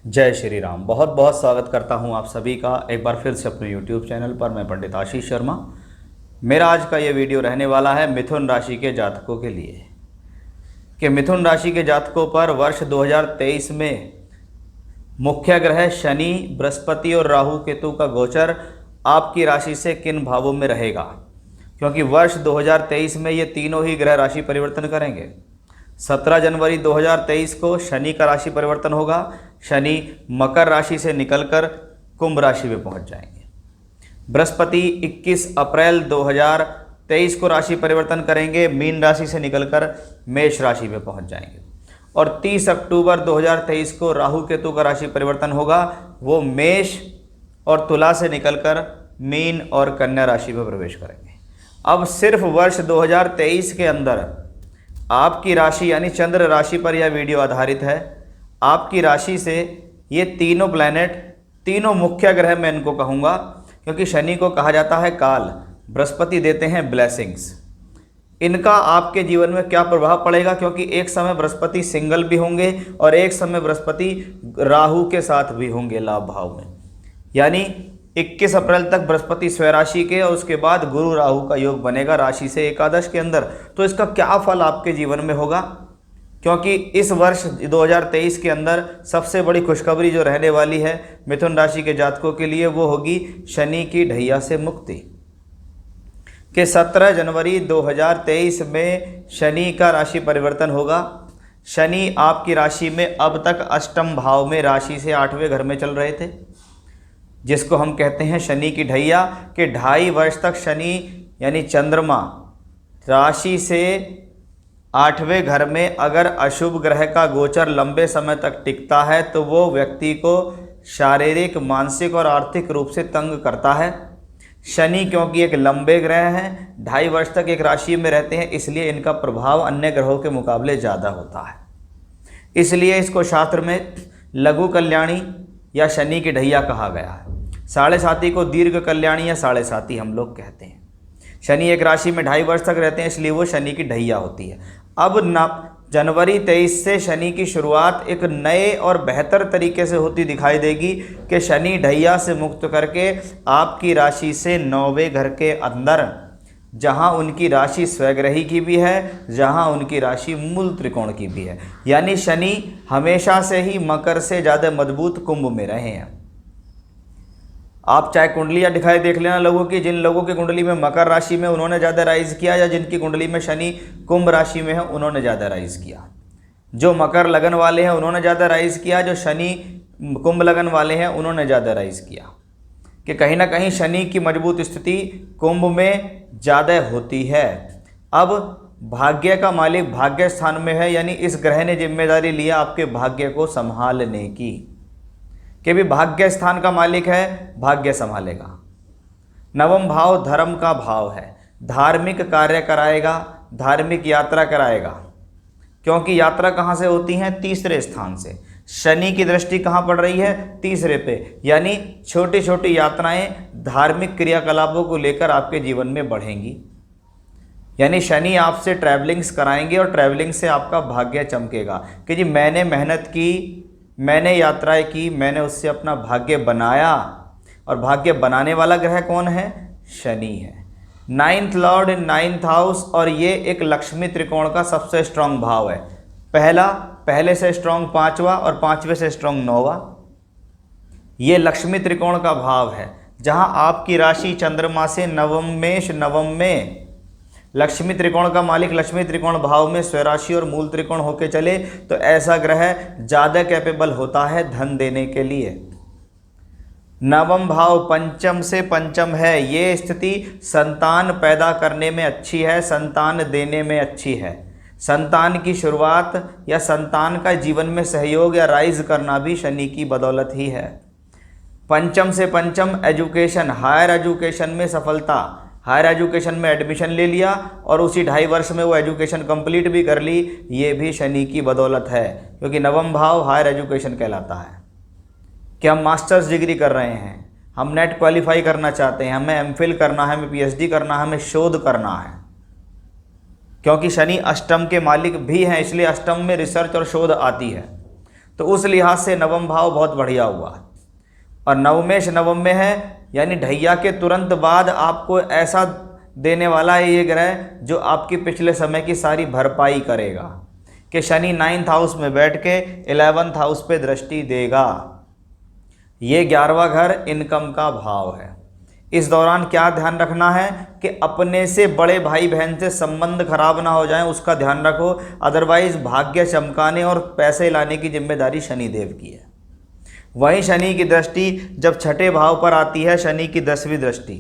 जय श्री राम। बहुत बहुत स्वागत करता हूं आप सभी का एक बार फिर से अपने YouTube चैनल पर। मैं पंडित आशीष शर्मा। मेरा आज का ये वीडियो रहने वाला है मिथुन राशि के जातकों के लिए कि मिथुन राशि के जातकों पर वर्ष 2023 में मुख्य ग्रह शनि, बृहस्पति और राहु केतु का गोचर आपकी राशि से किन भावों में रहेगा, क्योंकि वर्ष 2023 में ये तीनों ही ग्रह राशि परिवर्तन करेंगे। 17 जनवरी 2023 को शनि का राशि परिवर्तन होगा। शनि मकर राशि से निकलकर कुंभ राशि में पहुंच जाएंगे। बृहस्पति 21 अप्रैल 2023 को राशि परिवर्तन करेंगे, मीन राशि से निकलकर मेष राशि में पहुंच जाएंगे। और 30 अक्टूबर 2023 को राहु केतु का राशि परिवर्तन होगा, वो मेष और तुला से निकलकर मीन और कन्या राशि में प्रवेश करेंगे। अब सिर्फ वर्ष 2023 के अंदर आपकी राशि यानी चंद्र राशि पर यह वीडियो आधारित है। आपकी राशि से ये तीनों प्लैनेट, तीनों मुख्य ग्रह मैं इनको कहूँगा, क्योंकि शनि को कहा जाता है काल, बृहस्पति देते हैं ब्लेसिंग्स। इनका आपके जीवन में क्या प्रभाव पड़ेगा, क्योंकि एक समय बृहस्पति सिंगल भी होंगे और एक समय बृहस्पति राहु के साथ भी होंगे लाभ भाव में। यानी 21 अप्रैल तक बृहस्पति स्वराशि के और उसके बाद गुरु राहु का योग बनेगा राशि से एकादश के अंदर। तो इसका क्या फल आपके जीवन में होगा, क्योंकि इस वर्ष 2023 के अंदर सबसे बड़ी खुशखबरी जो रहने वाली है मिथुन राशि के जातकों के लिए वो होगी शनि की ढैया से मुक्ति। कि 17 जनवरी 2023 में शनि का राशि परिवर्तन होगा। शनि आपकी राशि में अब तक अष्टम भाव में राशि से 8वें घर में चल रहे थे, जिसको हम कहते हैं शनि की ढैया। के 2.5 वर्ष तक शनि यानी चंद्रमा राशि से 8वें घर में अगर अशुभ ग्रह का गोचर लंबे समय तक टिकता है तो वो व्यक्ति को शारीरिक, मानसिक और आर्थिक रूप से तंग करता है। शनि क्योंकि एक लंबे ग्रह हैं, 2.5 वर्ष तक एक राशि में रहते हैं, इसलिए इनका प्रभाव अन्य ग्रहों के मुकाबले ज़्यादा होता है। इसलिए इसको शास्त्र में लघु कल्याणी या शनि की ढैया कहा गया है। साढ़े साती को दीर्घ कल्याणी या साढ़े साती हम लोग कहते हैं। शनि एक राशि में 2.5 वर्ष तक रहते हैं, इसलिए वो शनि की ढैया होती है। अब जनवरी 23 से शनि की शुरुआत एक नए और बेहतर तरीके से होती दिखाई देगी कि शनि ढैया से मुक्त करके आपकी राशि से 9वें घर के अंदर, जहां उनकी राशि स्वग्रही की भी है, जहां उनकी राशि मूल त्रिकोण की भी है, यानी शनि हमेशा से ही मकर से ज़्यादा मजबूत कुंभ में रहे हैं। आप चाहे कुंडलियाँ दिखाई देख लेना लोगों की, जिन लोगों की कुंडली में मकर राशि में उन्होंने ज़्यादा राइज किया, या जिनकी कुंडली में शनि कुंभ राशि में है उन्होंने ज़्यादा राइज किया। जो मकर लगन वाले हैं उन्होंने ज़्यादा राइज किया, जो शनि कुंभ लगन वाले हैं उन्होंने ज़्यादा राइज किया। कि कहीं ना कहीं शनि की मजबूत स्थिति कुंभ में ज़्यादा होती है। अब भाग्य का मालिक भाग्य स्थान में है, यानी इस ग्रह ने जिम्मेदारी लिया आपके भाग्य को संभालने की, कि भी भाग्य स्थान का मालिक है, भाग्य संभालेगा। 9वां भाव धर्म का भाव है, धार्मिक कार्य कराएगा, धार्मिक यात्रा कराएगा। क्योंकि यात्रा कहाँ से होती है? तीसरे स्थान से। शनि की दृष्टि कहाँ पड़ रही है? तीसरे पे, यानी छोटी छोटी यात्राएं धार्मिक क्रियाकलापों को लेकर आपके जीवन में बढ़ेंगी। यानी शनि आपसे ट्रैवलिंग्स कराएंगे और ट्रैवलिंग से आपका भाग्य चमकेगा कि जी मैंने मेहनत की, मैंने यात्राएं की, मैंने उससे अपना भाग्य बनाया। और भाग्य बनाने वाला ग्रह कौन है? शनि है। 9th लॉर्ड इन 9th हाउस, और ये एक लक्ष्मी त्रिकोण का सबसे स्ट्रांग भाव है। पहले से स्ट्रांग 5वां और 5वें से स्ट्रांग 9वां। ये लक्ष्मी त्रिकोण का भाव है, जहां आपकी राशि चंद्रमा से नवम में लक्ष्मी त्रिकोण का मालिक लक्ष्मी त्रिकोण भाव में स्वराशि और मूल त्रिकोण होके चले तो ऐसा ग्रह ज़्यादा कैपेबल होता है धन देने के लिए। 9वां भाव पंचम से पंचम है, ये स्थिति संतान पैदा करने में अच्छी है, संतान देने में अच्छी है। संतान की शुरुआत या संतान का जीवन में सहयोग या राइज करना भी शनि की बदौलत ही है। पंचम से पंचम एजुकेशन, हायर एजुकेशन में सफलता, हायर एजुकेशन में एडमिशन ले लिया और उसी 2.5 वर्ष में वो एजुकेशन कंप्लीट भी कर ली, ये भी शनि की बदौलत है। क्योंकि 9वां भाव हायर एजुकेशन कहलाता है कि हम मास्टर्स डिग्री कर रहे हैं, हम नेट क्वालिफाई करना चाहते हैं, हमें एमफिल करना है, हमें पीएचडी करना है, हमें शोध करना है। क्योंकि शनि अष्टम के मालिक भी हैं, इसलिए अष्टम में रिसर्च और शोध आती है। तो उस लिहाज से नवम भाव बहुत बढ़िया हुआ। और नवमेश नवम में है, यानी ढैया के तुरंत बाद आपको ऐसा देने वाला है ये ग्रह जो आपकी पिछले समय की सारी भरपाई करेगा, कि शनि 9th हाउस में बैठ के 11th हाउस पे दृष्टि देगा। ये 11वां घर इनकम का भाव है। इस दौरान क्या ध्यान रखना है कि अपने से बड़े भाई बहन से संबंध खराब ना हो जाए, उसका ध्यान रखो। अदरवाइज भाग्य चमकाने और पैसे लाने की जिम्मेदारी शनि देव की है। वहीं शनि की दृष्टि जब छठे भाव पर आती है, शनि की 10वीं दृष्टि,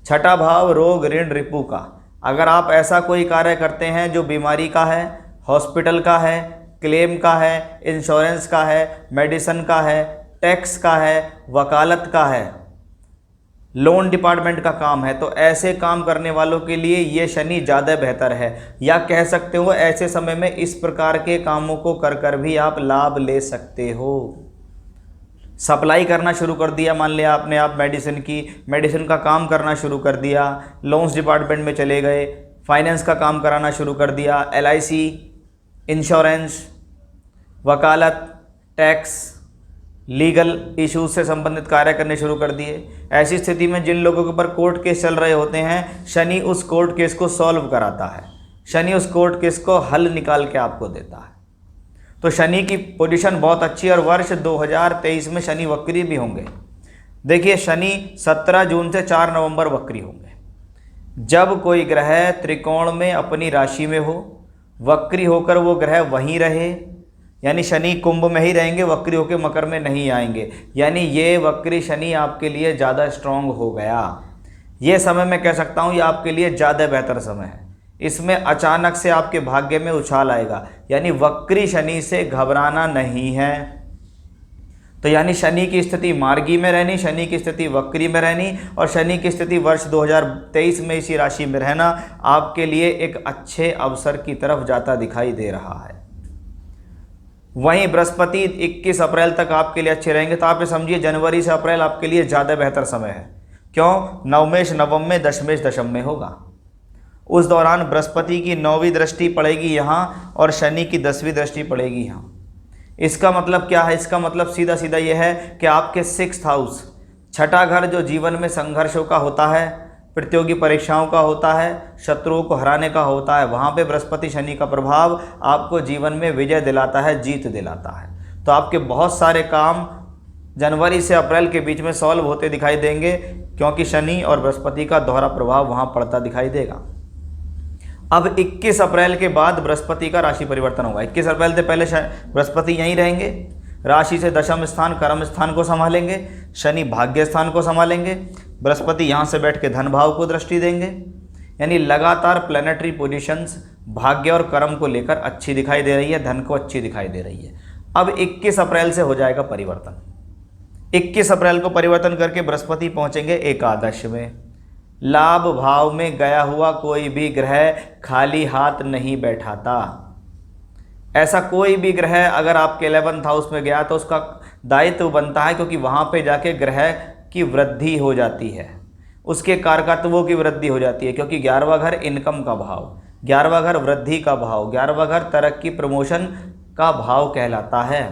छठा भाव रोग ऋण रिपु का। अगर आप ऐसा कोई कार्य करते हैं जो बीमारी का है, हॉस्पिटल का है, क्लेम का है, इंश्योरेंस का है, मेडिसिन का है, टैक्स का है, वकालत का है, लोन डिपार्टमेंट का काम है, तो ऐसे काम करने वालों के लिए ये शनि ज़्यादा बेहतर है। या कह सकते हो ऐसे समय में इस प्रकार के कामों को कर कर भी आप लाभ ले सकते हो। सप्लाई करना शुरू कर दिया, मान लिया आपने, आप मेडिसिन का काम करना शुरू कर दिया, लोन्स डिपार्टमेंट में चले गए, फाइनेंस का काम कराना शुरू कर दिया, LIC, इंश्योरेंस, वकालत, टैक्स, लीगल इश्यूज से संबंधित कार्य करने शुरू कर दिए। ऐसी स्थिति में जिन लोगों के ऊपर कोर्ट केस चल रहे होते हैं, शनि उस कोर्ट केस को सॉल्व कराता है, शनि उस कोर्ट केस को हल निकाल के आपको देता है। तो शनि की पोजीशन बहुत अच्छी है। और वर्ष 2023 में शनि वक्री भी होंगे। देखिए, शनि 17 जून से 4 नवंबर वक्री होंगे। जब कोई ग्रह त्रिकोण में अपनी राशि में हो, वक्री होकर वो ग्रह वहीं रहे, यानी शनि कुंभ में ही रहेंगे, वक्री होकर मकर में नहीं आएंगे, यानी ये वक्री शनि आपके लिए ज़्यादा स्ट्रांग हो गया। ये समय मैं कह सकता हूँ ये आपके लिए ज़्यादा बेहतर समय है। इसमें अचानक से आपके भाग्य में उछाल आएगा, यानी वक्री शनि से घबराना नहीं है। तो यानी शनि की स्थिति मार्गी में रहनी, शनि की स्थिति वक्री में रहनी और शनि की स्थिति वर्ष 2023 में इसी राशि में रहना आपके लिए एक अच्छे अवसर की तरफ जाता दिखाई दे रहा है। वहीं बृहस्पति 21 अप्रैल तक आपके लिए अच्छे रहेंगे। तो आप ये समझिए जनवरी से अप्रैल आपके लिए ज़्यादा बेहतर समय है। क्यों? नवमेश नवम में, दशमेश दशम में होगा। उस दौरान बृहस्पति की 9वीं दृष्टि पड़ेगी यहाँ और शनि की 10वीं दृष्टि पड़ेगी यहाँ। इसका मतलब क्या है? इसका मतलब सीधा सीधा यह है कि आपके 6th हाउस, छठा घर, जो जीवन में संघर्षों का होता है, प्रतियोगी परीक्षाओं का होता है, शत्रुओं को हराने का होता है, वहाँ पे बृहस्पति शनि का प्रभाव आपको जीवन में विजय दिलाता है, जीत दिलाता है। तो आपके बहुत सारे काम जनवरी से अप्रैल के बीच में सॉल्व होते दिखाई देंगे, क्योंकि शनि और बृहस्पति का दोहरा प्रभाव वहाँ पड़ता दिखाई देगा। अब 21 अप्रैल के बाद बृहस्पति का राशि परिवर्तन होगा। 21 अप्रैल से पहले बृहस्पति यहीं रहेंगे, राशि से दशम स्थान, कर्म स्थान को संभालेंगे, शनि भाग्य स्थान को संभालेंगे, बृहस्पति यहाँ से बैठ के धन भाव को दृष्टि देंगे। यानी लगातार प्लैनेटरी पोजीशंस भाग्य और कर्म को लेकर अच्छी दिखाई दे रही है, धन को अच्छी दिखाई दे रही है। अब 21 अप्रैल से हो जाएगा परिवर्तन। 21 अप्रैल को परिवर्तन करके बृहस्पति पहुँचेंगे एकादश में। लाभ भाव में गया हुआ कोई भी ग्रह खाली हाथ नहीं बैठाता। ऐसा कोई भी ग्रह अगर आपके 11th हाउस में गया तो उसका दायित्व बनता है, क्योंकि वहाँ पे जाके ग्रह की वृद्धि हो जाती है, उसके कारकत्वों की वृद्धि हो जाती है। क्योंकि 11वां घर इनकम का भाव, 11वां घर वृद्धि का भाव, 11वां घर तरक्की प्रमोशन का भाव कहलाता है।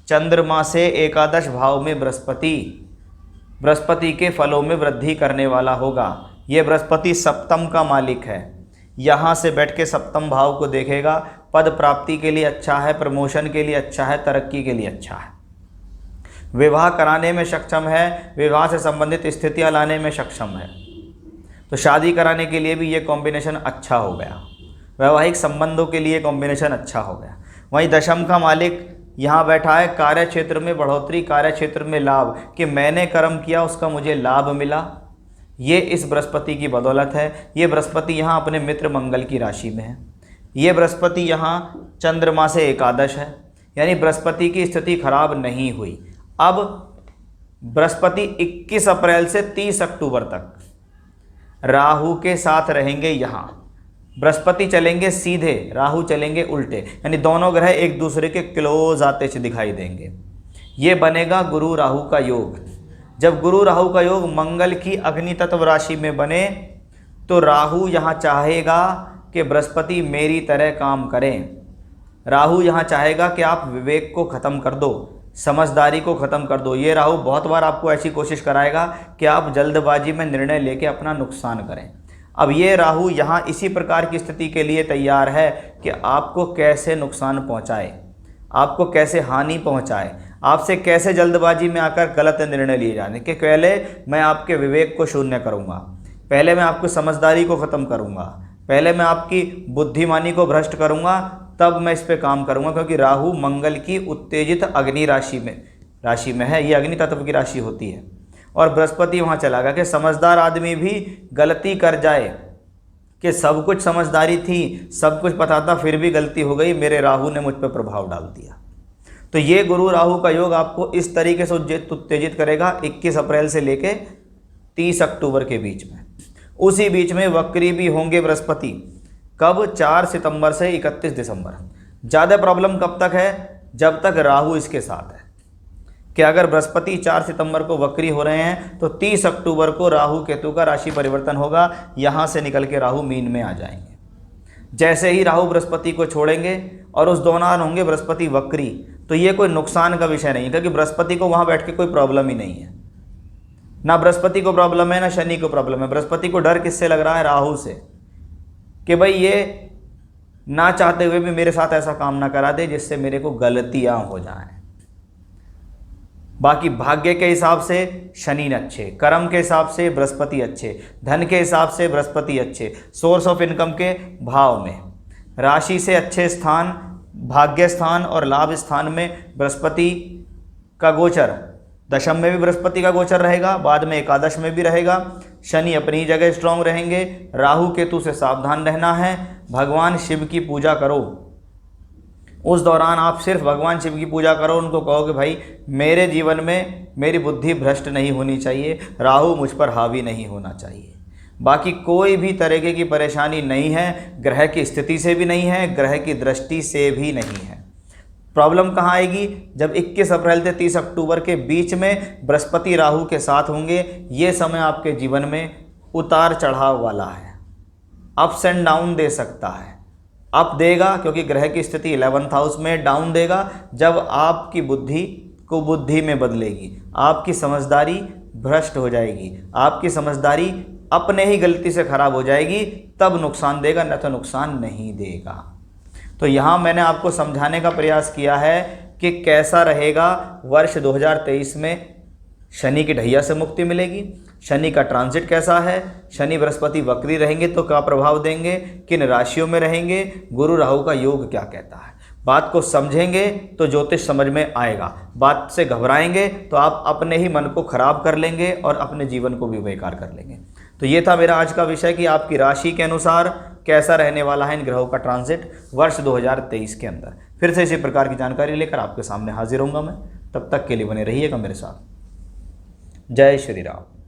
चंद्रमा से एकादश भाव में बृहस्पति के फलों में वृद्धि करने वाला होगा। ये बृहस्पति सप्तम का मालिक है, यहाँ से बैठ के सप्तम भाव को देखेगा। पद प्राप्ति के लिए अच्छा है, प्रमोशन के लिए अच्छा है, तरक्की के लिए अच्छा है, विवाह कराने में सक्षम है, विवाह से संबंधित स्थितियाँ लाने में सक्षम है। तो शादी कराने के लिए भी ये कॉम्बिनेशन अच्छा हो गया, वैवाहिक संबंधों के लिए कॉम्बिनेशन अच्छा हो गया। वहीं दशम का मालिक यहाँ बैठा है, कार्य क्षेत्र में बढ़ोतरी, कार्य क्षेत्र में लाभ, कि मैंने कर्म किया उसका मुझे लाभ मिला, ये इस बृहस्पति की बदौलत है। ये बृहस्पति यहाँ अपने मित्र मंगल की राशि में है। ये बृहस्पति यहाँ चंद्रमा से एकादश है, यानी बृहस्पति की स्थिति खराब नहीं हुई। अब बृहस्पति 21 अप्रैल से 30 अक्टूबर तक राहु के साथ रहेंगे। यहाँ बृहस्पति चलेंगे सीधे, राहु चलेंगे उल्टे, यानी दोनों ग्रह एक दूसरे के क्लोज आते से दिखाई देंगे। ये बनेगा गुरु राहु का योग। जब गुरु राहु का योग मंगल की अग्नि तत्व राशि में बने तो राहु यहाँ चाहेगा कि बृहस्पति मेरी तरह काम करें, राहु यहाँ चाहेगा कि आप विवेक को ख़त्म कर दो, समझदारी को ख़त्म कर दो। ये राहु बहुत बार आपको ऐसी कोशिश कराएगा कि आप जल्दबाजी में निर्णय लेके अपना नुकसान करें। अब ये राहु यहाँ इसी प्रकार की स्थिति के लिए तैयार है कि आपको कैसे नुकसान पहुँचाए, आपको कैसे हानि पहुँचाए, आपसे कैसे जल्दबाजी में आकर गलत निर्णय लिए जाने के पहले मैं आपके विवेक को शून्य करूँगा, पहले मैं आपकी समझदारी को ख़त्म करूँगा, पहले मैं आपकी बुद्धिमानी को भ्रष्ट करूँगा, तब मैं इस पे काम करूँगा। क्योंकि राहु मंगल की उत्तेजित अग्नि राशि में है, ये अग्नि तत्व की राशि होती है। और बृहस्पति वहाँ चला गया कि समझदार आदमी भी गलती कर जाए, कि सब कुछ समझदारी थी, सब कुछ पता था, फिर भी गलती हो गई, मेरे राहु ने मुझ पर प्रभाव डाल दिया। तो ये गुरु राहु का योग आपको इस तरीके से उत्तेजित करेगा 21 अप्रैल से लेके 30 अक्टूबर के बीच में। उसी बीच में वक्री भी होंगे बृहस्पति, कब? 4 सितंबर से 31 दिसंबर। ज़्यादा प्रॉब्लम कब तक है? जब तक राहु इसके साथ है, कि अगर बृहस्पति 4 सितंबर को वक्री हो रहे हैं तो 30 अक्टूबर को राहु केतु का राशि परिवर्तन होगा, यहाँ से निकल के राहु मीन में आ जाएंगे। जैसे ही राहु बृहस्पति को छोड़ेंगे और उस दौरान होंगे बृहस्पति वक्री, तो ये कोई नुकसान का विषय नहीं है, क्योंकि बृहस्पति को वहाँ बैठ के कोई प्रॉब्लम ही नहीं है। ना बृहस्पति को प्रॉब्लम है, ना शनि को प्रॉब्लम है। बृहस्पति को डर किससे लग रहा है? राहु से, कि भाई ये ना चाहते हुए भी मेरे साथ ऐसा काम ना करा दे जिससे मेरे को गलतियां हो जाएं। बाकी भाग्य के हिसाब से शनि अच्छे, कर्म के हिसाब से बृहस्पति अच्छे, धन के हिसाब से बृहस्पति अच्छे, सोर्स ऑफ इनकम के भाव में, राशि से अच्छे स्थान, भाग्य स्थान और लाभ स्थान में बृहस्पति का गोचर, दशम में भी बृहस्पति का गोचर रहेगा, बाद में एकादश में भी रहेगा। शनि अपनी जगह स्ट्रांग रहेंगे। राहु केतु से सावधान रहना है। भगवान शिव की पूजा करो, उस दौरान आप सिर्फ भगवान शिव की पूजा करो। उनको कहो कि भाई मेरे जीवन में मेरी बुद्धि भ्रष्ट नहीं होनी चाहिए, राहु मुझ पर हावी नहीं होना चाहिए। बाकी कोई भी तरीके की परेशानी नहीं है, ग्रह की स्थिति से भी नहीं है, ग्रह की दृष्टि से भी नहीं है। प्रॉब्लम कहाँ आएगी? जब 21 अप्रैल से 30 अक्टूबर के बीच में बृहस्पति राहु के साथ होंगे। ये समय आपके जीवन में उतार चढ़ाव वाला है, अप्स एंड डाउन दे सकता है। अप देगा क्योंकि ग्रह की स्थिति 11th हाउस में, डाउन देगा जब आपकी बुद्धि को बुद्धि में बदलेगी, आपकी समझदारी भ्रष्ट हो जाएगी, आपकी समझदारी अपने ही गलती से खराब हो जाएगी, तब नुकसान देगा, न तो नुकसान नहीं देगा। तो यहाँ मैंने आपको समझाने का प्रयास किया है कि कैसा रहेगा वर्ष 2023 में। शनि की ढैया से मुक्ति मिलेगी, शनि का ट्रांजिट कैसा है, शनि बृहस्पति वक्री रहेंगे तो क्या प्रभाव देंगे, किन राशियों में रहेंगे, गुरु राहु का योग क्या कहता है। बात को समझेंगे तो ज्योतिष समझ में आएगा, बात से घबराएंगे तो आप अपने ही मन को खराब कर लेंगे और अपने जीवन को भी बेकार कर लेंगे। तो ये था मेरा आज का विषय कि आपकी राशि के अनुसार कैसा रहने वाला है इन ग्रहों का ट्रांजिट वर्ष 2023 के अंदर। फिर से इसी प्रकार की जानकारी लेकर आपके सामने हाजिर होऊंगा मैं। तब तक के लिए बने रहिएगा मेरे साथ। जय श्री राम।